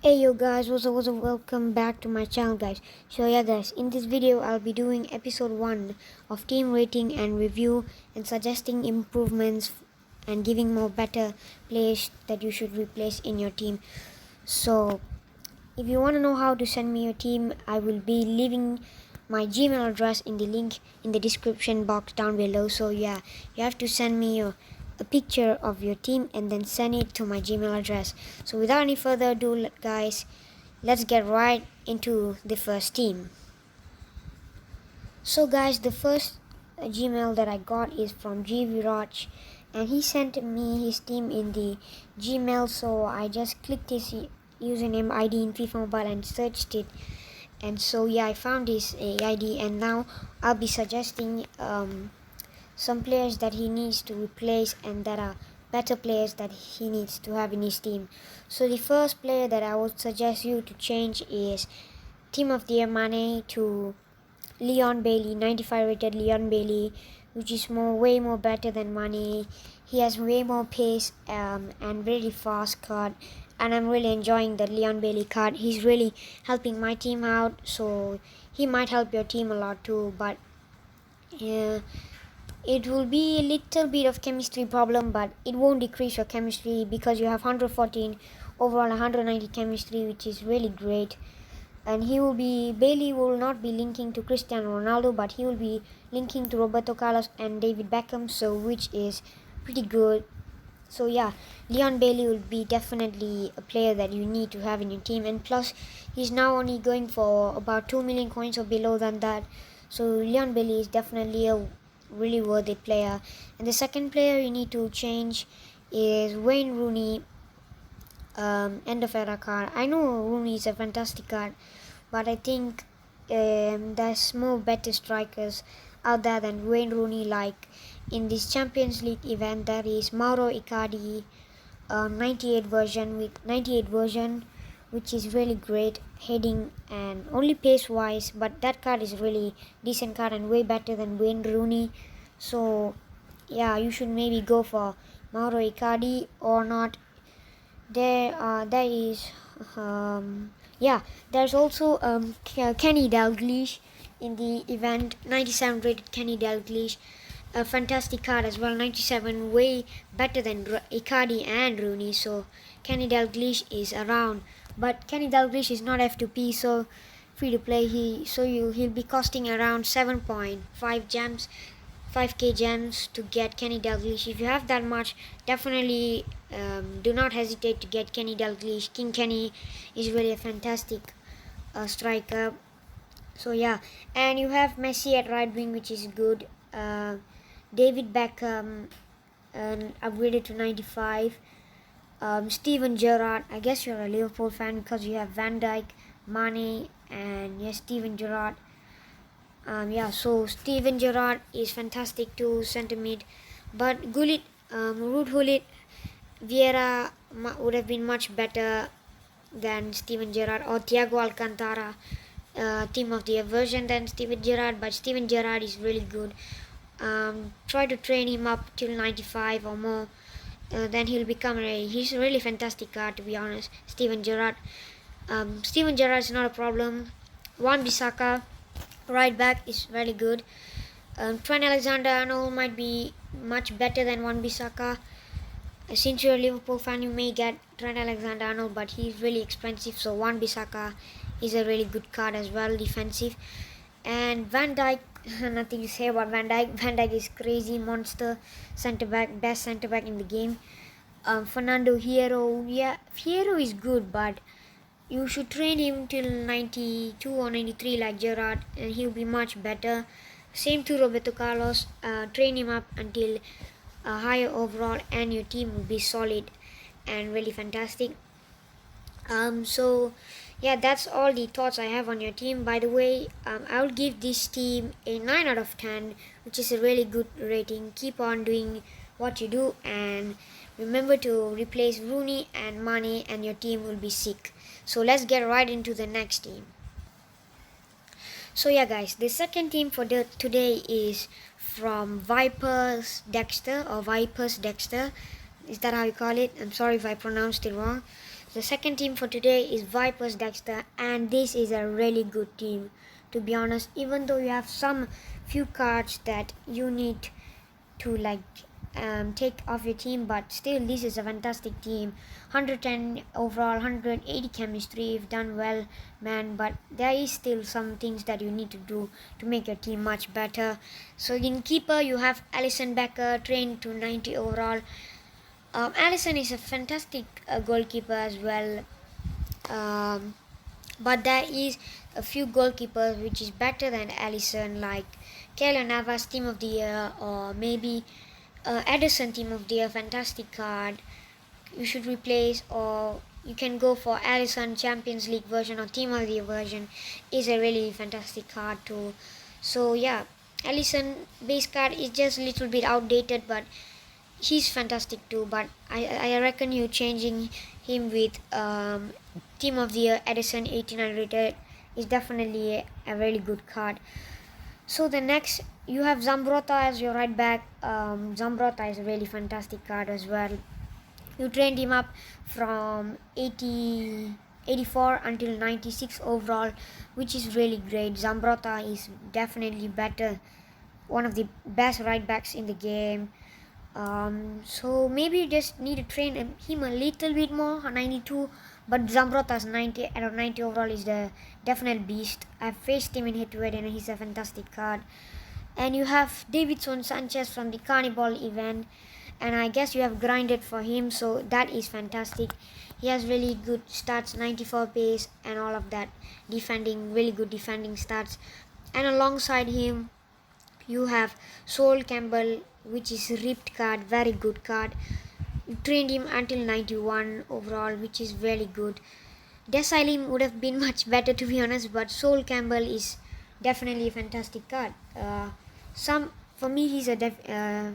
Hey yo guys, what's up, welcome back to my channel guys. So yeah guys, in this video I'll be doing episode 1 of team rating and review and suggesting improvements and giving more better players that you should replace in your team. So if you want to know how to send me your team, I will be leaving my Gmail address in the link in the description box down below. So yeah, you have to send me a picture of your team and then send it to my Gmail address. So without any further ado guys, let's get right into the first team. So guys, the first Gmail that I got is from G Viraj, and he sent me his team in the Gmail. So I just clicked his username ID in FIFA Mobile and searched it, and so yeah, I found his ID, and now I'll be suggesting some players that he needs to replace and that are better players that he needs to have in his team. So the first player that I would suggest you to change is Team of the Year Mane to Leon Bailey, 95 rated Leon Bailey, which is way more better than Mane. He has way more pace and really fast card, and I'm really enjoying the Leon Bailey card. He's really helping my team out, so he might help your team a lot too, but it will be a little bit of chemistry problem, but it won't decrease your chemistry because you have 114 overall, 190 chemistry, which is really great. And Bailey will not be linking to Cristiano Ronaldo, but he will be linking to Roberto Carlos and David Beckham, so which is pretty good. So yeah, Leon Bailey will be definitely a player that you need to have in your team, and plus he's now only going for about 2 million coins or below than that. So Leon Bailey is definitely a really worthy player. And the second player you need to change is Wayne Rooney, end of era card. I know Rooney is a fantastic card, but I think there's more better strikers out there than Wayne Rooney. Like in this Champions League event, there is Mauro Icardi, 98 version, which is really great heading and only pace wise. But that card is really decent card and way better than Wayne Rooney. So yeah, you should maybe go for Mauro Icardi or not. There is there's also Kenny Dalglish in the event, 97 rated Kenny Dalglish, a fantastic card as well, 97, way better than Icardi and Rooney. So Kenny Dalglish is around, but Kenny Dalglish is not F2P, so free to play. He'll be costing around 7.5 gems, 5k gems to get Kenny Dalglish. If you have that much, definitely do not hesitate to get Kenny Dalglish. King Kenny is really a fantastic striker. So yeah, and you have Messi at right wing, which is good. David Beckham upgraded to 95. Steven Gerrard, I guess you're a Liverpool fan because you have Van Dijk, Mane, and yes, Steven Gerrard. So Steven Gerrard is fantastic too, centre mid, but Gullit, Ruud Gullit, Vieira would have been much better than Steven Gerrard, or Thiago Alcantara, team of the year version than Steven Gerrard, but Steven Gerrard is really good. Try to train him up till 95 or more, then he's a really fantastic card, to be honest. Steven Gerrard is not a problem. Wan-Bissaka right back is very good. Trent Alexander-Arnold might be much better than Wan-Bissaka. Since you're a Liverpool fan, you may get Trent Alexander-Arnold, but he's really expensive, so Wan-Bissaka is a really good card as well, defensive. And Van Dijk, nothing to say about Van Dijk. Van Dijk is crazy monster centre back, best centre back in the game. Fernando Hierro, yeah, Hierro is good, but you should train him till 92 or 93 like Gerrard, and he'll be much better. Same to Roberto Carlos. Train him up until a higher overall, and your team will be solid and really fantastic. So yeah, that's all the thoughts I have on your team. By the way, I will give this team a 9 out of 10, which is a really good rating. Keep on doing what you do, and remember to replace Rooney and Mane, and your team will be sick. So let's get right into the next team. So yeah guys, the second team for today is from Vipers Dexter. Is that how you call it? I'm sorry if I pronounced it wrong. The second team for today is Vipers Dexter, and this is a really good team. To be honest, even though you have some few cards that you need to take off your team, but still this is a fantastic team. 110 overall, 180 chemistry if done well, man, but there is still some things that you need to do to make your team much better. So in keeper you have Alisson Becker, trained to 90 overall. Alisson is a fantastic goalkeeper as well, but there is a few goalkeepers which is better than Alisson, like Keylor Navas, team of the year, or maybe Ederson, team of the year, fantastic card. You should replace, or you can go for Alisson Champions League version or team of the year version, is a really fantastic card too. So yeah, Alisson base card is just a little bit outdated, but he's fantastic too. But I reckon you changing him with team of the year Ederson 89 rated is definitely a really good card. So the next you have Zambrotta as your right back. Zambrotta is a really fantastic card as well. You trained him up from 84 until 96 overall, which is really great. Zambrotta is definitely better, one of the best right backs in the game. So maybe you just need to train him a little bit more, 92. But Zambrotta's 90 out of 90 overall is the definite beast. I've faced him in head-to-head and he's a fantastic card. And you have Davinson Sanchez from the Carnival event, and I guess you have grinded for him, so that is fantastic. He has really good stats, 94 pace and all of that, defending, really good defending stats. And alongside him you have Sol Campbell, which is ripped card, very good card. You trained him until 91 overall, which is very good. Desailly would have been much better, to be honest, but Sol Campbell is definitely a fantastic card. For me he's a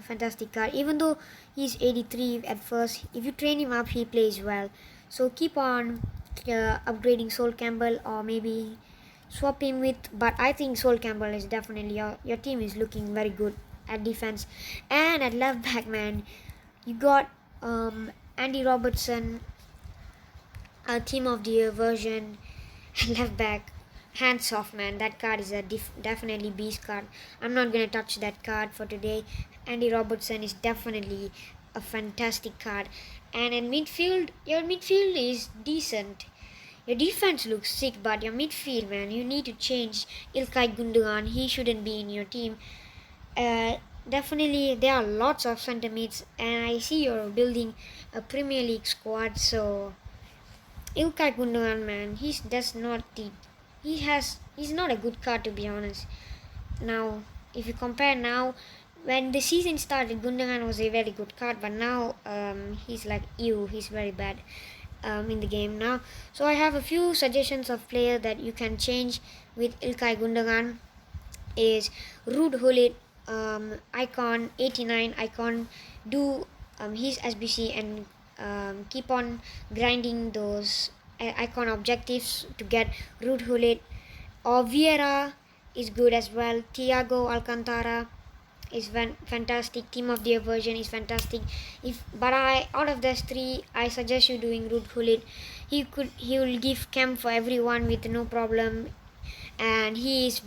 fantastic card, even though he's 83 at first. If you train him up, he plays well. So keep on upgrading Sol Campbell, or maybe swap him with, but I think Sol Campbell is definitely your team is looking very good at defense. And at left back, man, you got Andy Robertson, a team of the year version. Left back, hands off, man, that card is a definitely beast card. I'm not gonna touch that card for today. Andy Robertson is definitely a fantastic card. And in midfield, your midfield is decent. Your defense looks sick, but your midfield, man, you need to change. Ilkay Gundogan, he shouldn't be in your team. Definitely, there are lots of center mids, and I see you're building a Premier League squad. So Ilkay Gundogan, man, he's not a good card, to be honest. Now, if you compare now, when the season started, Gundogan was a very good card, but now he's like he's very bad in the game now. So I have a few suggestions of player that you can change with Ilkay Gundogan. Is Ruud Gullit, icon 89 icon. Do his SBC and keep on grinding those icon objectives to get Ruud Gullit. Or Vieira is good as well. Thiago Alcantara is fantastic. Team of the year version is fantastic. Out of those three, I suggest you doing Ruud Gullit. He will give camp for everyone with no problem, and he is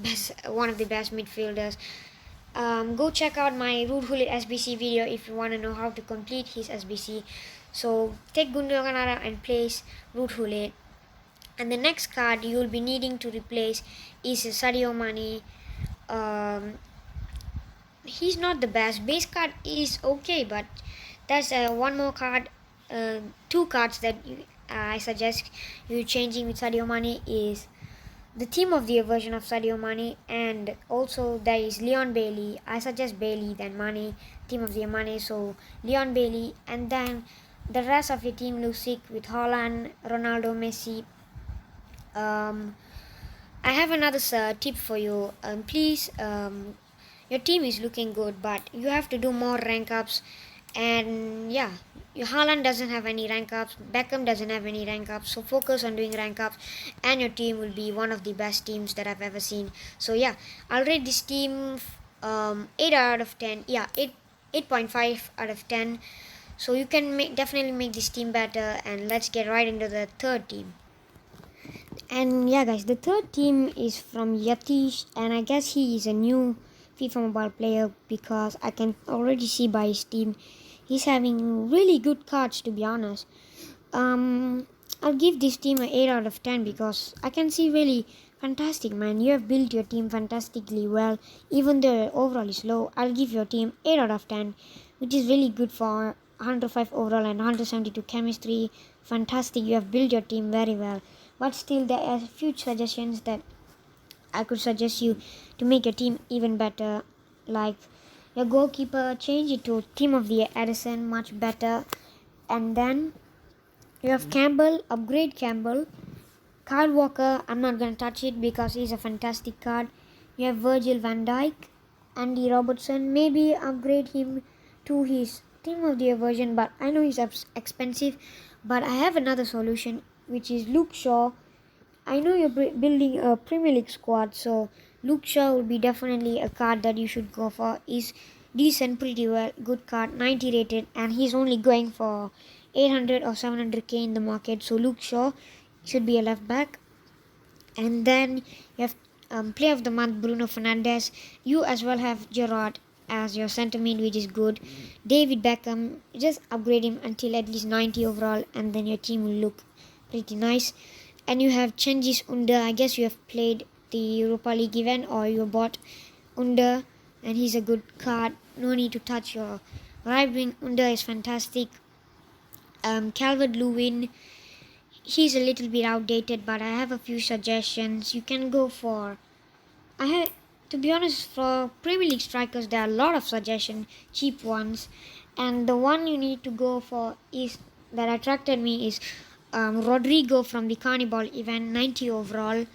one of the best midfielders. Go check out my Ruud Gullit SBC video if you want to know how to complete his SBC. So take Gundogan and place Ruud Gullit. And the next card you will be needing to replace is Sadio Mane. He's not the best. Base card is okay, but there's one more card, two cards that I suggest you changing with Sadio Mane is the team of the year version of Sadio Mane, and also there is Leon Bailey. I suggest Bailey than Mane, team of the year Mane, so Leon Bailey. And then the rest of your team looks sick with Haaland, Ronaldo, Messi. I have another tip for you. Please, your team is looking good, but you have to do more rank ups. And yeah, your Haaland doesn't have any rank ups, Beckham doesn't have any rank ups, so focus on doing rank ups, and your team will be one of the best teams that I've ever seen. So yeah, I'll rate this team 8 out of 10. Yeah, 8.5 out of 10. So you can definitely make this team better. And let's get right into the third team. And yeah, guys, the third team is from Yatish, and I guess he is a new FIFA Mobile player because I can already see by his team he's having really good cards, to be honest. I'll give this team an 8 out of 10 because I can see really fantastic, man. You have built your team fantastically well, even though overall is low. I'll give your team 8 out of 10, which is really good for 105 overall and 172 chemistry. Fantastic, you have built your team very well. But still, there are a few suggestions that I could suggest you to make your team even better. Like your goalkeeper, change it to team of the year Edison, much better. And then you have Campbell, upgrade Campbell. Kyle Walker, I'm not going to touch it because he's a fantastic card. You have Virgil van Dijk, Andy Robertson. Maybe upgrade him to his team of the year version, but I know he's expensive. But I have another solution, which is Luke Shaw. I know you're building a Premier League squad, so Luke Shaw would be definitely a card that you should go for. He's decent, pretty well, good card, 90 rated, and he's only going for 800 or 700k in the market. So Luke Shaw should be a left back. And then you have player of the month Bruno Fernandes. You as well have Gerrard as your centre mid, which is good. David Beckham, just upgrade him until at least 90 overall, and then your team will look pretty nice. And you have Cengiz Under. I guess you have played the Europa League event or you bought Under, and he's a good card. No need to touch your right wing. Under is fantastic. Calvert-Lewin, he's a little bit outdated, but I have a few suggestions. You can go for, to be honest, for Premier League strikers there are a lot of suggestions, cheap ones, and the one you need to go for is that attracted me is Rodrigo from the Carnival event, 90 overall,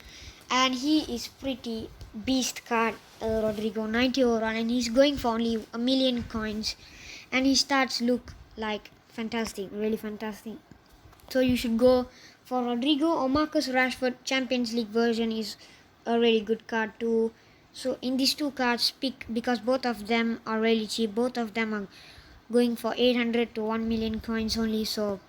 and he is pretty beast card. Rodrigo 90 overall, and he's going for only 1,000,000 coins, and his stats look like fantastic, really fantastic. So you should go for Rodrigo or Marcus Rashford. Champions League version is a really good card too. So in these two cards, pick, because both of them are really cheap. Both of them are going for 800 to 1,000,000 coins only. So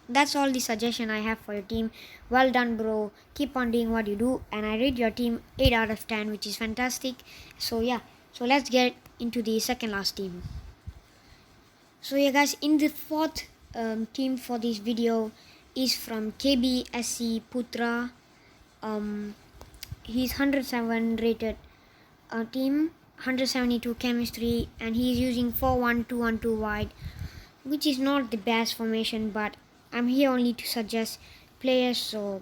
that's all the suggestion I have for your team. Well done, bro. Keep on doing what you do. And I rate your team 8 out of 10, which is fantastic. So yeah, so let's get into the second last team. So yeah, guys, in the fourth team for this video is from KBSC Putra. He's 107 rated team, 172 chemistry, and he's using 4-1-2-1-2 wide, which is not the best formation, but I'm here only to suggest players, so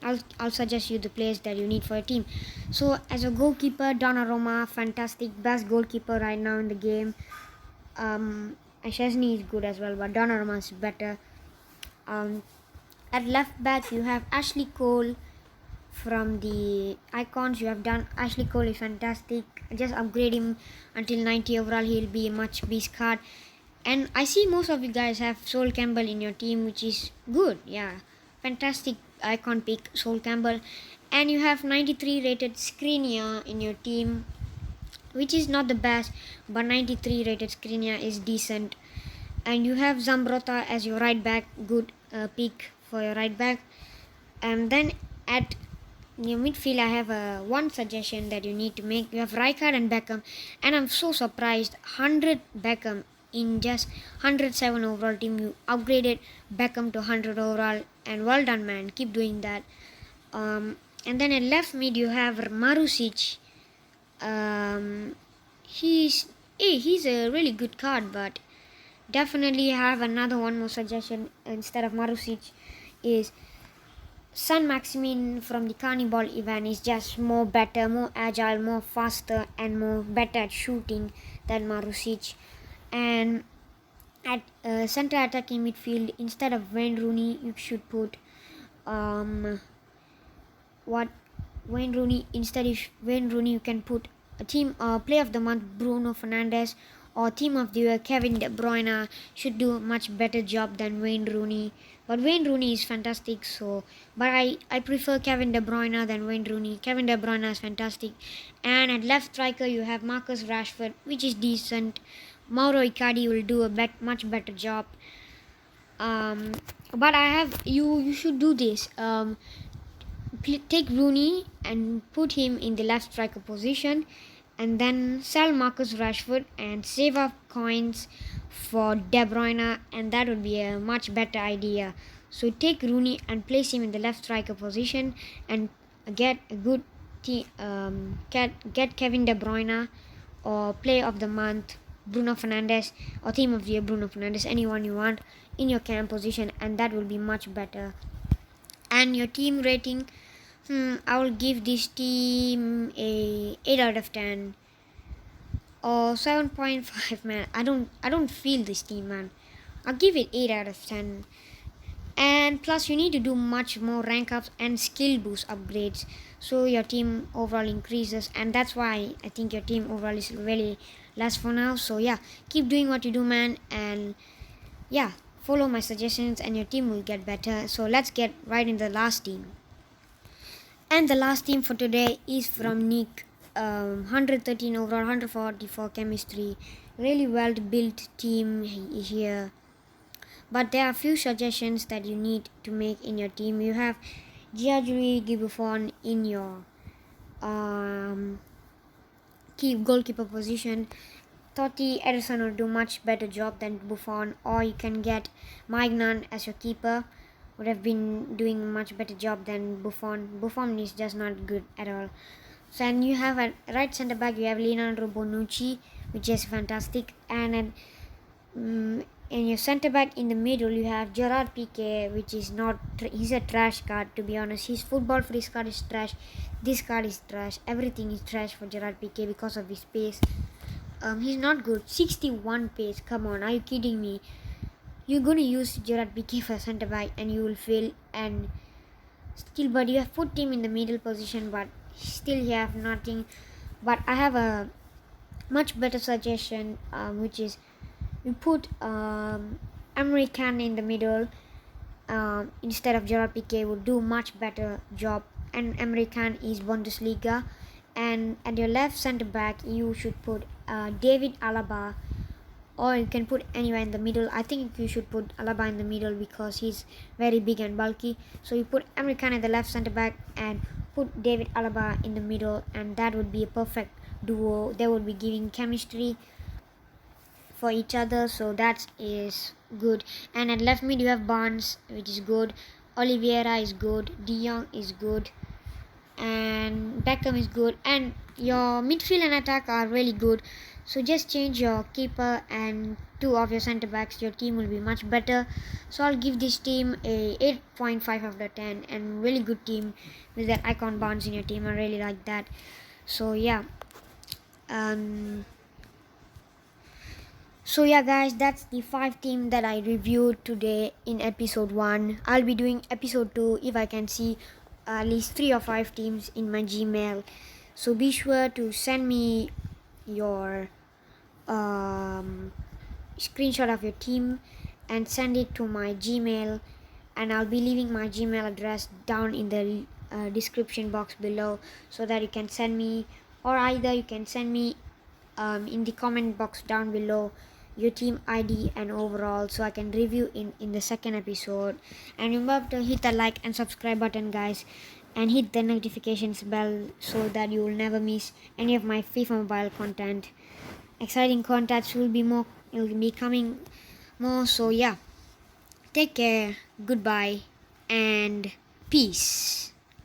I'll suggest you the players that you need for your team. So as a goalkeeper, Donnarumma, fantastic, best goalkeeper right now in the game. Szczesny is good as well, but Donnarumma is better. At left back you have Ashley Cole. From the icons you have done, Ashley Cole is fantastic. Just upgrade him until 90 overall, he'll be a much beast card. And I see most of you guys have Sol Campbell in your team, which is good. Yeah, fantastic icon pick, Sol Campbell. And you have 93 rated Skriniar in your team, which is not the best, but 93 rated Skriniar is decent. And you have Zambrotta as your right back, good pick for your right back. And then at your midfield, I have one suggestion that you need to make. You have Rijkaard and Beckham, and I'm so surprised, 100 Beckham in just 107 overall team. You upgraded Beckham to 100 overall, and well done, man. Keep doing that. And then at left mid you have Marusic. He's a really good card, but definitely have another one more suggestion instead of Marusic is Saint-Maximin from the Carnival event. Is just more better, more agile, more faster, and more better at shooting than Marusic. And at center attacking midfield, instead of Wayne Rooney, you should put Wayne Rooney. Instead of Wayne Rooney, you can put a team player of the month Bruno Fernandes, or team of the year Kevin De Bruyne. Should do a much better job than Wayne Rooney. But Wayne Rooney is fantastic, so but I prefer Kevin De Bruyne than Wayne Rooney. Kevin De Bruyne is fantastic. And at left striker you have Marcus Rashford, which is decent, Mauro Icardi will do a much better job. But you should do this. Take Rooney and put him in the left striker position, and then sell Marcus Rashford and save up coins for De Bruyne, and that would be a much better idea. So take Rooney and place him in the left striker position, and get a good team. Get Kevin De Bruyne or Player of the Month Bruno Fernandes, or Team of the Year Bruno Fernandes, anyone you want in your camp position, and that will be much better. And your team rating, I will give this team a 8 out of 10 or 7.5. Man, I don't feel this team, man. I'll give it 8 out of 10. And plus you need to do much more rank ups and skill boost upgrades, so your team overall increases, and that's why I think your team overall is really less for now. So yeah, keep doing what you do, man, and yeah, follow my suggestions and your team will get better. So let's get right in the last team. And the last team for today is from Nick. 113 overall, 144 chemistry. Really well built team here. But there are a few suggestions that you need to make in your team. You have Giorgio Buffon in your goalkeeper position. Totti Ederson will do much better job than Buffon, or you can get Maignan as your keeper. Would have been doing much better job than Buffon. Buffon is just not good at all. So, and you have a right centre back. You have Leonardo Bonucci, which is fantastic, and in your centre back in the middle you have Gerard Piqué, which is not. He's a trash card, to be honest. His football for this card is trash. This card is trash. Everything is trash for Gerard Piqué because of his pace. He's not good. 61 pace. Come on, are you kidding me? You're gonna use Gerard Piqué for centre back and you will fail. And still, but you have put him in the middle position, but still you have nothing. But I have a much better suggestion, which is you put Emre Can in the middle instead of Gerard Piqué. Would do much better job, and Emre Can is Bundesliga. And at your left centre back you should put David Alaba, or you can put anywhere in the middle. I think you should put Alaba in the middle because he's very big and bulky. So you put Emre Can at the left centre back and put David Alaba in the middle, and that would be a perfect duo. They would be giving chemistry for each other, so that is good. And at left mid you have Barnes, which is good. Oliveira is good. De Jong is good, and Beckham is good, and your midfield and attack are really good. So just change your keeper and two of your centre backs. Your team will be much better. So I'll give this team a 8.5 out of 10, and really good team with that icon Barnes in your team. I really like that. So yeah. So yeah guys, that's the 5 team that I reviewed today in episode 1. I'll be doing episode 2 if I can see at least 3 or 5 teams in my Gmail. So be sure to send me your screenshot of your team and send it to my Gmail, and I'll be leaving my Gmail address down in the description box below, so that you can send me, or either you can send me in the comment box down below your team ID and overall, so I can review in the second episode. And remember to hit the like and subscribe button guys, and hit the notifications bell so that you will never miss any of my FIFA Mobile content. Exciting contents will be coming more. So yeah, take care, goodbye, and peace.